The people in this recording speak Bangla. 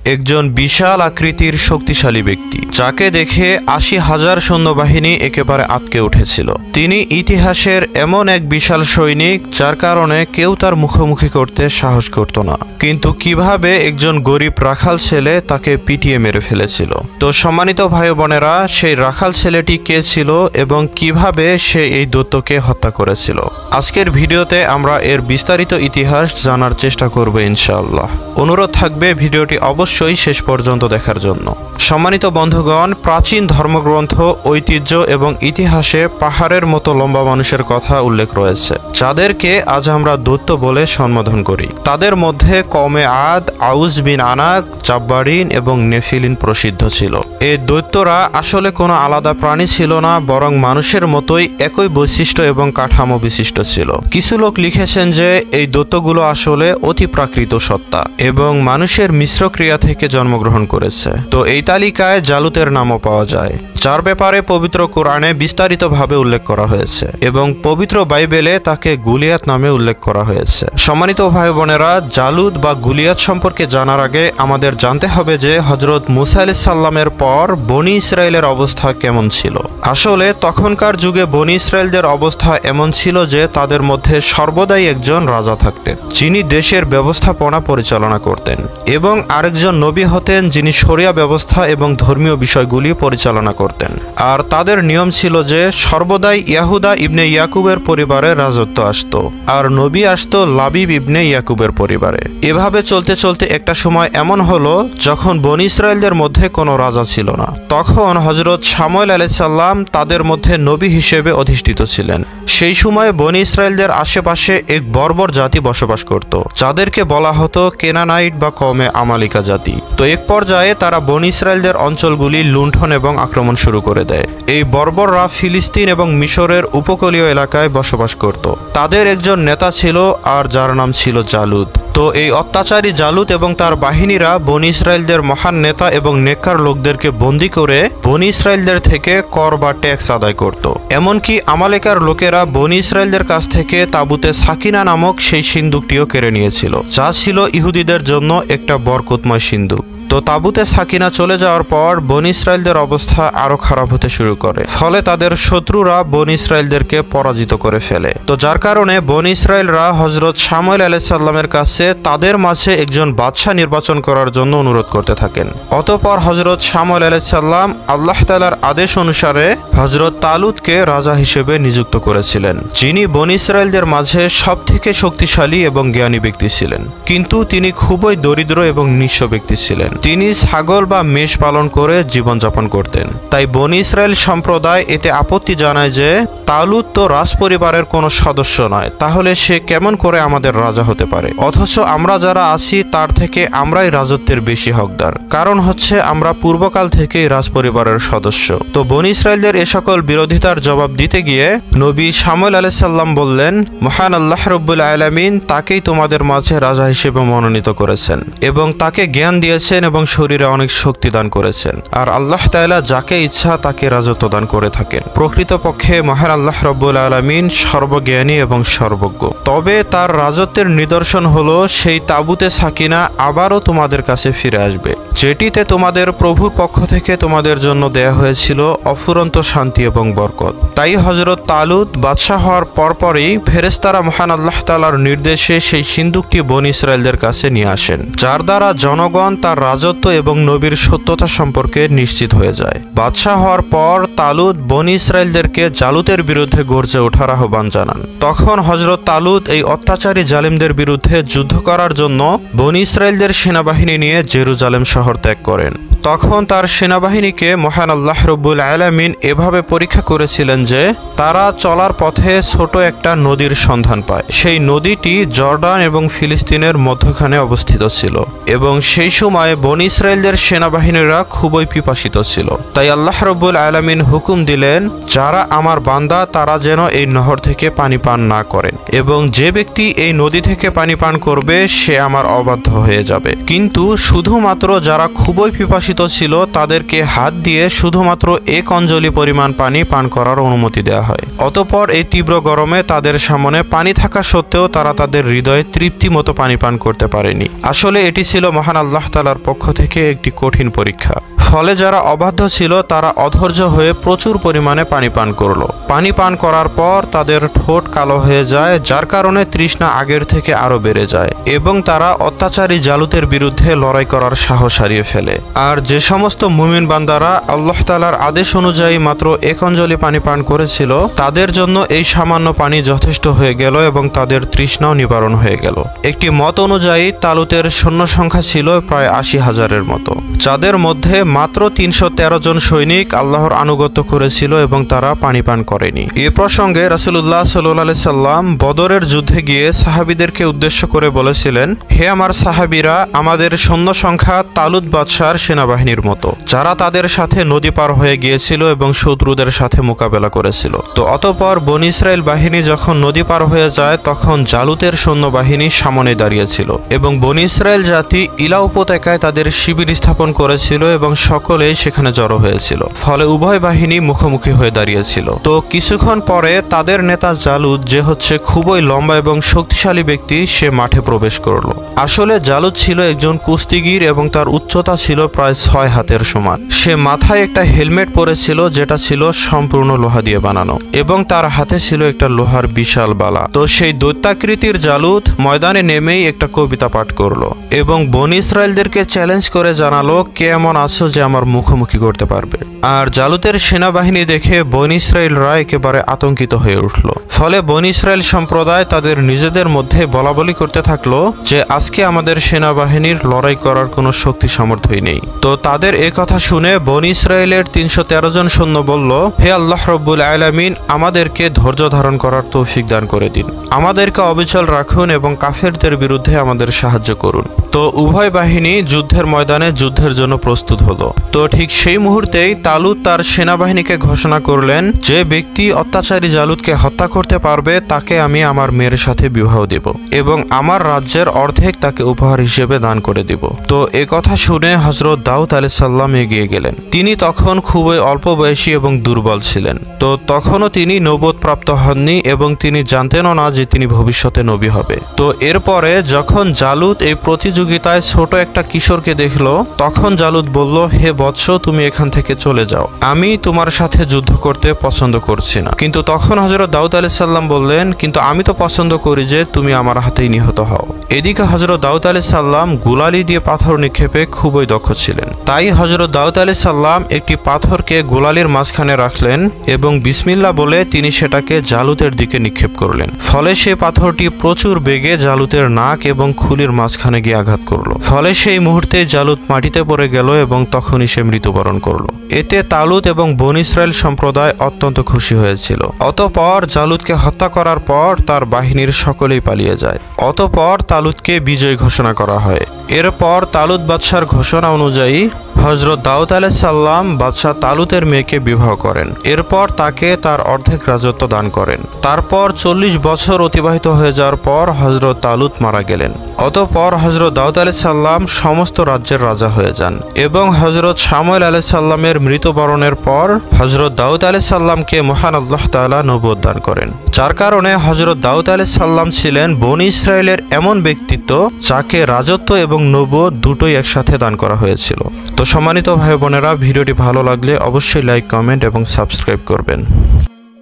একজন বিশাল আকৃতির শক্তিশালী ব্যক্তি, যাকে দেখে ৮০,০০০ সৈন্যবাহিনী একেবারে আটকে উঠেছিল। তিনি ইতিহাসের এমন এক বিশাল সৈনিক যার কারণে কেউ তার মুখোমুখি করতে সাহস করত না। কিন্তু কিভাবে একজন গরিব রাখাল ছেলে তাকে পিটিয়ে মেরে ফেলেছিল। তো সম্মানিত ভাই বোনেরা, সেই রাখাল ছেলেটি কে ছিল এবং কিভাবে সে এই দৈত্যকে হত্যা করেছিল, আজকের ভিডিওতে আমরা এর বিস্তারিত ইতিহাস জানার চেষ্টা করব ইনশাআল্লাহ। অনুরোধ থাকবে ভিডিওটি অবশ্যই শেষ পর্যন্ত দেখার জন্য। সম্মানিত বন্ধুগণ, প্রাচীন ধর্মগ্রন্থ, ঐতিহ্য এবং ইতিহাসে পাহাড়ের মতো লম্বা মানুষের কথা উল্লেখ রয়েছে, যাদেরকে আজ আমরা দৈত্য বলে সম্বোধন করি। তাদের মধ্যে কওমে আদ, আউস বিন আনাক, জাব্বারিন এবং নেফিলিন প্রসিদ্ধ ছিল। এই দৈত্যরা আসলে কোনো আলাদা প্রাণী ছিল না, বরং মানুষের মতোই একই বৈশিষ্ট্য এবং কাঠামো বিশিষ্ট ছিল। কিছু লোক লিখেছেন যে এই দৈত্যগুলো আসলে অতি প্রাকৃত সত্তা এবং মানুষের মিশ্র ক্রিয়া থেকে জন্মগ্রহণ করেছে। তো এই তালিকায় জালুতের নামও পাওয়া যায়, যার ব্যাপারে পবিত্র কোরআনে বিস্তারিতভাবে উল্লেখ করা হয়েছে এবং পবিত্র বাইবেলে তাকে গুলিয়াত নামে উল্লেখ করা হয়েছে। সম্মানিত ভাই বোনেরা, জালুত বা গুলিয়াত সম্পর্কে জানার আগে আমাদের জানতে হবে যে হযরত মুসা আলাইহিস সালামের পর বনি ইসরায়েলের অবস্থা কেমন ছিল। আসলে তখনকার যুগে বনি ইসরায়েলদের অবস্থা এমন ছিল যে তাদের মধ্যে সর্বদাই একজন রাজা থাকতেন, যিনি দেশের ব্যবস্থাপনা পরিচালনা করতেন, এবং আরেকজন নবী হতেন যিনি শরিয়া ব্যবস্থা এবং ধর্মীয় বিষয়গুলি পরিচালনা করতেন। আর তাদের নিয়ম ছিল যে সর্বদাই ইয়াহুদা ইবনে ইয়াকুবের পরিবারে রাজত্ব আসতো, আর নবী আসতো লাবিব ইবনে ইয়াকুবের পরিবারে। এভাবে চলতে চলতে একটা সময় এমন হলো যখন বনি ইসরায়েলদের মধ্যে কোনো রাজা ছিল না। তখন হযরত শামুয়েল আলাইহিস সালাম তাদের মধ্যে নবী হিসেবে অধিষ্ঠিত ছিলেন। সেই সময় বনি ইসরায়েলদের আশেপাশে এক বর্বর জাতি বসবাস করত, যাদেরকে বলা হতো কেনানাইট বা কওমে আমালিকা জাতি। তো এক পর্যায়ে তারা বনি ইসরায়েলদের অঞ্চলগুলি লুণ্ঠন এবং আক্রমণ শুরু করে দেয়। এই বর্বররা ফিলিস্তিন এবং মিশরের উপকূলীয় এলাকায় বসবাস করত। তাদের একজন নেতা ছিল আর যার নাম ছিল জালুত। তো এই অত্যাচারী জালুত এবং তার বাহিনীরা বনি ইসরায়েলদের মহান নেতা এবং নেককার লোকদেরকে বন্দী করে বনি ইসরায়েলদের থেকে কর বা ট্যাক্স আদায় করত। এমনকি আমালেকার লোকেরা বনি ইসরায়েলদের কাছ থেকে তাবুতে সাকিনা নামক সেই সিন্দুকটিও কেড়ে নিয়েছিল, যা ছিল ইহুদিদের জন্য একটা বরকতময় সিন্দুক। তো তাবুতে সাকিনা চলে যাওয়ার পর বনি ইসরায়েলদের অবস্থা আরো খারাপ হতে শুরু করে, ফলে তাদের শত্রুরা বনি ইসরায়েলদেরকে পরাজিত করে ফেলে। তো যার কারণে বনি ইসরায়েলরা হযরত শামুয়েল আলাইহিস সালামের কাছে তাদের মাঝে একজন বাদশাহ নির্বাচন করার জন্য অনুরোধ করতে থাকেন। অতঃপর হযরত শামুয়েল আলাইহিস সালাম আল্লাহ তাআলার আদেশ অনুসারে হযরত তালুতকে রাজা হিসেবে নিযুক্ত করেছিলেন, যিনি বনি ইসরায়েলদের মাঝে সবথেকে শক্তিশালী এবং জ্ঞানী ব্যক্তি ছিলেন। কিন্তু তিনি খুবই দরিদ্র এবং নিঃস্ব ব্যক্তি ছিলেন। তিনি ছাগল বা মেষ পালন করে জীবনযাপন করতেন। তাই বনি ইসরায়েল সম্প্রদায় এতে আপত্তি জানায় যে তালুত তো রাজপরিবারের কোনো সদস্য নয়, তাহলে সে কেমন করে আমাদের রাজা হতে পারে? অথচ আমরা যারা আছি তার থেকে আমরাই রাজত্বের বেশি হকদার, কারণ হচ্ছে আমরা পূর্বকাল থেকেই রাজপরিবারের সদস্য। তো বনি ইসরায়েলদের এ সকল বিরোধিতার জবাব দিতে গিয়ে নবী শামুয়েল আলাইহিস সালাম বললেন, মহান আল্লাহ রাব্বুল আলামিন তাকেই তোমাদের মাঝে রাজা হিসেবে মনোনীত করেছেন এবং তাকে জ্ঞান দিয়েছেন এবং শরীরে অনেক শক্তি দান করেছেন। আর আল্লাহ তাআলা যাকে ইচ্ছা তাকে রাজত্ব দান করে থাকেন। প্রকৃতপক্ষে মহান আল্লাহ রাব্বুল আলামিন সর্বজ্ঞানী এবং সর্বজ্ঞ। তবে তার রাজত্বের নিদর্শন হলো সেই তাবুতে সাকিনা আবারও তোমাদের কাছে ফিরে আসবে, যেটিতে তোমাদের প্রভুর পক্ষ থেকে তোমাদের জন্য দেয়া হয়েছিল অফুরন্ত শান্তি এবং বরকত। তাই হযরত তালুত বাদশাহ হওয়ার পরপরই ফেরেশতারা মহান আল্লাহ তাআলার নির্দেশে সেই সিন্দুকটি বনি ইসরায়েলদের কাছে নিয়ে আসেন, যার দ্বারা জনগণ তার রাজত্ব এবং নবীর সত্যতা সম্পর্কে নিশ্চিত হয়ে যায়। বাদশাহ হওয়ার পর তালুত বনি ইসরায়েলদেরকে জালুতের বিরুদ্ধে গর্জে ওঠার আহ্বান জানান। তখন হযরত তালুত এই অত্যাচারী জালিমদের বিরুদ্ধে যুদ্ধ করার জন্য বনি ইসরায়েলদের সেনাবাহিনী নিয়ে জেরুজালেম শহর ত্যাগ করেন। তখন তার সেনাবাহিনীকে মহান আল্লাহ রাব্বুল আলামিন এভাবে পরীক্ষা করেছিলেন যে তারা চলার পথে ছোট একটা নদীর সন্ধান পায়। সেই নদীটি জর্ডান এবং ফিলিস্তিনের মধ্যখানে অবস্থিত ছিল এবং সেই সময় বনি ইসরায়েলদের সেনাবাহিনীরা খুবই পিপাসিত ছিল। তাই আল্লাহ রাব্বুল আলামিন হুকুম দিলেন, যারা আমার বান্দা তারা যেন এই নহর থেকে পানি পান না করেন, এবং যে ব্যক্তি এই নদী থেকে পানি পান করবে সে আমার অবাধ্য হয়ে যাবে। কিন্তু শুধুমাত্র যারা যারা খুবই পিপাসিত ছিল তাদেরকে হাত দিয়ে শুধুমাত্র 1 অঞ্জলি পরিমাণ পানি পান করার অনুমতি দেওয়া হয়। অতঃপর এই তীব্র গরমে তাদের সামনে পানি থাকা সত্ত্বেও তারা তাদের হৃদয়ে তৃপ্তি মতো পানি পান করতে পারেনি। আসলে এটি ছিল মহান আল্লাহ তাআলার পক্ষ থেকে একটি কঠিন পরীক্ষা। ফলে যারা অবাধ্য ছিল তারা অধৈর্য হয়ে প্রচুর পরিমাণে পানি পান করলো। পানি পান করার পর তাদের ঠোঁট কালো হয়ে যায়, যার কারণে তৃষ্ণা আগের থেকে আরো বেড়ে যায় এবং তারা অত্যাচারী জালুতের বিরুদ্ধে লড়াই করার সাহস হারিয়ে ফেলে। আর যে সমস্ত মুমিন বান্দারা আল্লাহ তাআলার আদেশ অনুযায়ী মাত্র 1 অঞ্জলি পানি পান করেছিল তাদের জন্য এই সামান্য পানি যথেষ্ট হয়ে গেল এবং তাদের তৃষ্ণাও নিবারণ হয়ে গেল। একটি মত অনুযায়ী তালুতের সৈন্য সংখ্যা ছিল প্রায় 80,000-এর মতো, যাদের মধ্যে মাত্র 313 জন সৈনিক আল্লাহর আনুগত্য করেছিল এবং তারা পানি পান করেনি। এ প্রসঙ্গে রাসূলুল্লাহ সাল্লাল্লাহু আলাইহি সাল্লাম বদরের যুদ্ধে গিয়ে সাহাবীদেরকে উদ্দেশ্য করে বলেছিলেন, হে আমার সাহাবীরা, আমাদের সৈন্য সংখ্যা তালুত বাদশার সেনাবাহিনীর মতো, যারা তাদের সাথে নদী পার হয়ে গিয়েছিল এবং শত্রুদের সাথে মোকাবেলা করেছিল। তো অতঃপর বনী ইসরাইল বাহিনী যখন নদী পার হয়ে যায় তখন জালুতের সৈন্যবাহিনী সামনে দাঁড়িয়েছিল এবং বনী ইসরাইল জাতি ইলা উপত্যকায় তাদের শিবির স্থাপন করেছিল এবং সকলেই সেখানে জড়ো হয়েছিল। ফলে উভয় বাহিনী মুখোমুখি হয়ে দাঁড়িয়েছিল। তো কিছুক্ষণ পরে তাদের নেতা জালুত, যে হচ্ছে খুবই লম্বা এবং শক্তিশালী ব্যক্তি, সে মাঠে প্রবেশ করলো। আসলে জালুত ছিল একজন কুস্তিগীর এবং তার উচ্চতা ছিল প্রায় 6 হাতের সমান। সে মাথায় একটা হেলমেট পরেছিল যেটা ছিল সম্পূর্ণ লোহা দিয়ে বানানো এবং তার হাতে ছিল একটা লোহার বিশাল বালা। তো সেই দৈত্যাকৃতির জালুত ময়দানে নেমেই একটা কবিতা পাঠ করলো এবং বনী ইসরায়েলদেরকে চ্যালেঞ্জ করে জানালো, কে এমন আছো যে আমার মুখোমুখি করতে পারবে। আর জালুতের সেনাবাহিনী দেখে বনী ইসরায়েলরা একেবারে আতঙ্কিত হয়ে উঠল। ফলে বনী ইসরায়েল সম্প্রদায় তাদের নিজেদের মধ্যে বলাবলি করতে থাকলো যে আজকে আমাদের সেনাবাহিনীর লড়াই করার কোনো শক্তি সামর্থ্যই নেই। তো তাদের এ কথা শুনে বনী ইসরায়েলের 313 জন সৈন্য বলল, হে আল্লাহ রব্বুল আলামিন, আমাদেরকে ধৈর্য ধারণ করার তৌফিক দান করে দিন, আমাদেরকে অবিচল রাখুন এবং কাফেরদের বিরুদ্ধে আমাদের সাহায্য করুন। তো উভয় বাহিনী যুদ্ধের ময়দানে যুদ্ধের জন্য প্রস্তুত হলো। তো ঠিক সেই মুহূর্তেই তালুত তার সেনাবাহিনীকে ঘোষণা করলেন, যে ব্যক্তি অত্যাচারী জালুতকে হত্যা করতে পারবে তাকে আমি আমার মেয়ের সাথে বিবাহ দেব এবং আমার রাজ্যের অর্ধেক তাকে উপহার হিসেবে দান করে দিব। তো এ কথা শুনে হযরত দাউদ আলাইহিস সালাম এগিয়ে গেলেন। তিনি তখন খুবই অল্প বয়সী এবং দুর্বল ছিলেন। তো তখনও তিনি নবুয়ত প্রাপ্ত হননি এবং তিনি জানতেনও না যে তিনি ভবিষ্যতে নবী হবে। তো এরপরে যখন জালুত এই প্রতিযোগিতায় ছোট একটা কিশোরকে দেখলো তখন জালুত বলল, হে বৎস, তুমি এখান থেকে চলে যাও, আমি তোমার সাথে যুদ্ধ করতে পছন্দ করছি না। কিন্তু তখন হযরত দাউদ আলাইহিস সালাম বললেন, কিন্তু আমি তো পছন্দ করি যে তুমি আমার হাতেই নিহত হও। এদিকে হযরত দাউদ আলাইহিস সালাম গোলালি দিয়ে পাথর নিক্ষেপে খুবই দক্ষ ছিলেন। তাই হযরত দাউদ আলাইহিস সালাম একটি পাথরকে গোলালির মাঝখানে রাখলেন এবং বিসমিল্লাহ বলে তিনি সেটাকে জালুতের দিকে নিক্ষেপ করলেন। ফলে সে পাথরটি প্রচুর বেগে জালুতের নাক এবং খুলির মাঝখানে গিয়ে আঘাত করলো। ফলে সেই মুহূর্তে জালুত মাটিতে পড়ে গেল এবং তখনই সে মৃত্যুবরণ করলো। এতে তালুত এবং বনী ইসরায়েল সম্প্রদায় অত্যন্ত খুশি হয়েছিল। অতঃপর জালুতকে হত্যা করার পর তার বাহিনীর সকলেই পালিয়ে যায়। অতঃপর তালুতকে বিজয় ঘোষণা করা হয়। এরপর তালুত বাদশার ঘোষণা অনুযায়ী হযরত দাউদ আলাইহিস সালাম বাদশাহ তালুতের মেয়েকে বিবাহ করেন। এরপর তাকে তার অর্ধেক রাজত্ব দান করেন। তারপর 40 বছর অতিবাহিত হয়ে যাওয়ার পর হযরত তালুত মারা গেলেন। অতঃপর হযরত দাউদ আলাইহিস সালাম সমস্ত রাজ্যের রাজা হয়ে যান এবং হযরত শামুয়েল আলাইহিস সালামের মৃত্যুবরণের পর হযরত দাউদ আলাইহিস সালামকে মহান আল্লাহ তাআলা নবুয়ত দান করেন। যার কারণে হযরত দাউদ আলাইহিস সালাম ছিলেন বনী ইসরায়েলের এমন ব্যক্তিত্ব যাকে রাজত্ব এবং নবুয়ত দুটোই একসাথে দান করা হয়েছিল। তো সম্মানিত ভাই বোনেরা, ভিডিওটি ভালো লাগলে অবশ্যই লাইক, কমেন্ট এবং সাবস্ক্রাইব করবেন।